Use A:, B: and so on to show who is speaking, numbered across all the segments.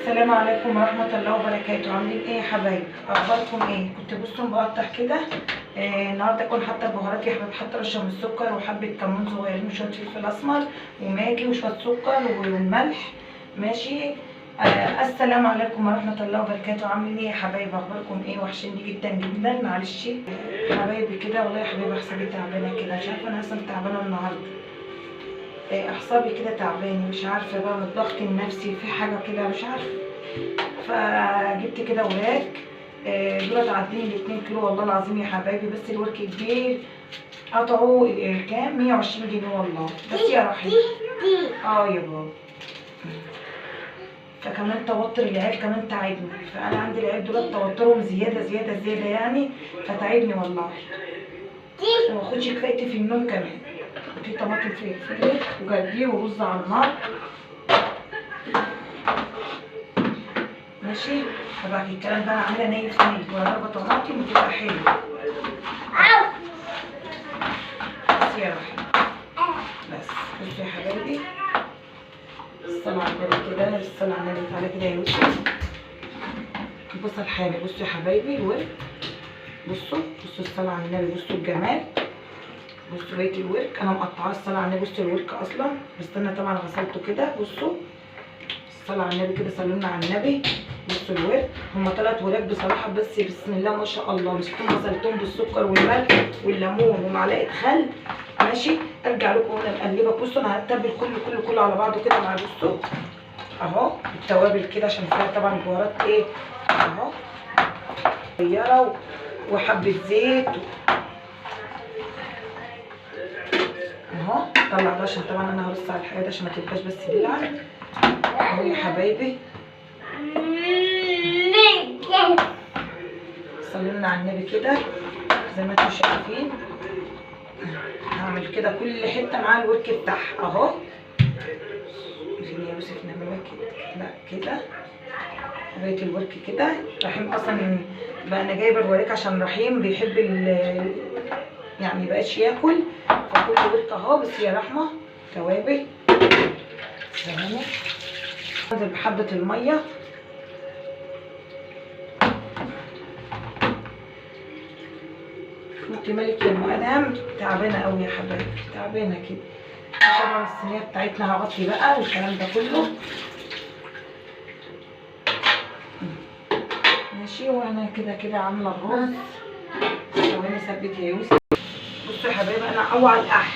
A: السلام عليكم ورحمة الله وبركاته. عاملين ايه يا حبايبي؟ اخباركم ايه؟ كنت بصوا بقطع كده. النهارده اكون حاطه البهارات يا حبايبي، حاطه رشه من السكر وحبه كمون صغيرين وشويه فلفل اسمر وماجي وشويه سكر وملح. ماشي. السلام عليكم ورحمة الله وبركاته. عاملين ايه يا حبايبي؟ اخباركم ايه؟ وحشني جدا جدا. معلش حبايبي كده والله يا حبايبي، حسابي تعبانه كده، مش عارفه انا اصلا تعبانه النهارده. اعصابي كده تعبانه، مش عارفه بقى من الضغط النفسي في حاجه كده مش عارفه. فجبت كده وراك. دول عادين ال2 كيلو والله العظيم يا حبايبي، بس الورك كبير. قطعوا كام؟ 120 جنيه والله. بس يا رحيم يا بابا. فكمان توتر العيال كمان تعبني، فانا عندي العيال دول توترهم زياده زياده زياده يعني، فتعبني والله. وما اخدش كفايتي في النوم كمان. في طماطم في الفريك وجرجير ورز على النار. ماشي. هبقى الكلام ده انا عامله ني في ني ولا ضربه طماطم وتبقى حلوه. بس يا رحمة. بس بصوا يا حبايبي، الصلاة على النبي كده، الصلاة على النبي. تعالى كده يا يوسف. بصوا الحاجه، بصوا يا حبايبي الورك. بصوا الصلاة على النبي، بصوا الجمال. بصوا بقيه الورك انا مقطعاه. الصلاة على النبي. بصوا الورك اصلا، بس انا طبعا غسلته كده. بصوا الصلاة على النبي كده، صلونا على النبي. بصوا الورك، هما 3 وراك بصراحه، بس بسم الله ما شاء الله. مسكتهم غسلتهم بالسكر والملح والليمون ومعلقه خل. ماشي. ارجع لكم وانا مقلبه. بصوا انا هتبل كله على بعضه كده مع بصوا اهو التوابل كده، عشان فيها طبعا بهارات ايه اهو صغيره وحبه زيت اهو. طلع ده عشان طبعا انا هرص على الحاجات عشان ما تبقاش بس دلع اهو يا حبايبي. صلينا على النبي كده زي ما انتم شايفين. هعمل كده كل حته مع الورك بتاعها اهو. فين يا يوسف؟ نعملها كده. لا كده بقيه الورك كده. رحيم اصلا بقى انا جايبه الورك عشان رحيم بيحب يعني مبقاش ياكل، فكل ورك اهو. بس يا رحمه توابل ثواني. انزل بحبه الميه. انت مالك يا ام ادهم؟ تعبانه قوي يا حبايبي، تعبانه كده. طبعا الصينيه بتاعتنا هغطي بقى والكلام ده كله. ماشي. وانا كده عامله الرز. ثواني ثبت يا يوسف. بصوا يا حبايبي انا اوعى الاح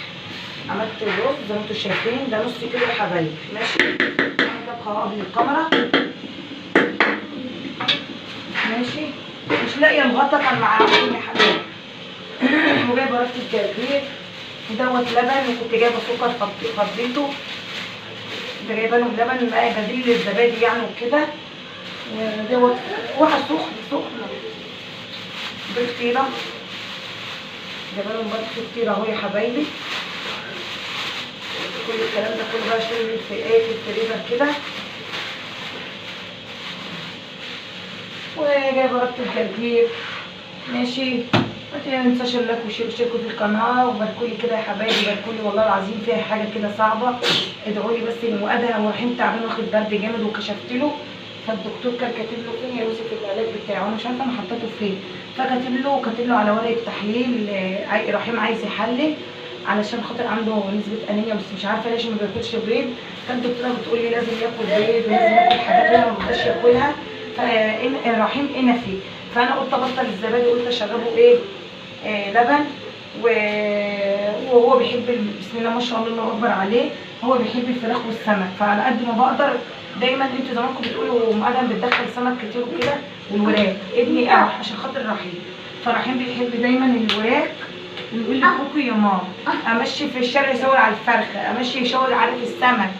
A: عملت الرز زي ما انتم شايفين، ده نص كيلو يا حبايبي. ماشي. انا طبخه قبل الكاميرا. ماشي. مش لاقيه الغطا كان معاهم يا حبايبي. وجايبه رشه الجرجير ودوت لبن، وكنت جايبه سكر فضيته. كنت جايبه لهم لبن بقى بديل للزبادي يعني وكده. ودوت واحد سخن بفطيره. جايبه لهم برضه فطيره اهو يا حبايبي. كل الكلام ده كله بقى شايل في الفريزر كده. وجايبه رشه الجرجير. ماشي. ما تنساش اللايك واشتركوا في القناه وباركولي كده يا حبايبي، باركولي والله العظيم فيها حاجه كده صعبه. ادعوا لي بس ان ادهم ورحيم تعبان واخد برد جامد وكشفت له، فالدكتور كان كاتب له فين يا يوسف العلاج بتاعه، انا مش عارفه انا حطيته فين. كاتب له على ورقه تحليل. رحيم عايز يحلل علشان خاطر عنده نسبه انيميا، بس مش عارفه ليش ما بياكلش بيض. فالدكتوره بتقول لي لازم ياكل بيض ولازم ياكل حاجات هنا ما بيرضاش ياكلها. رحيم انفي. فانا قلت ابطل الزبادي، قلت اشربه لبن. وهو بيحب بسم الله ما شاء الله الله اكبر عليه، هو بيحب الفراخ والسمك. فعلى قد ما بقدر دايما انتوا زمانكم بتقولوا ام ادم بتدخل سمك كتير وكده والوراك. ابني عشان خاطر رحيم، فرحيم بيحب دايما الوراك. ويقول لي كوكو يا ماما. امشي في الشارع يشاور على الفرخه، امشي يشاور عارف السمك.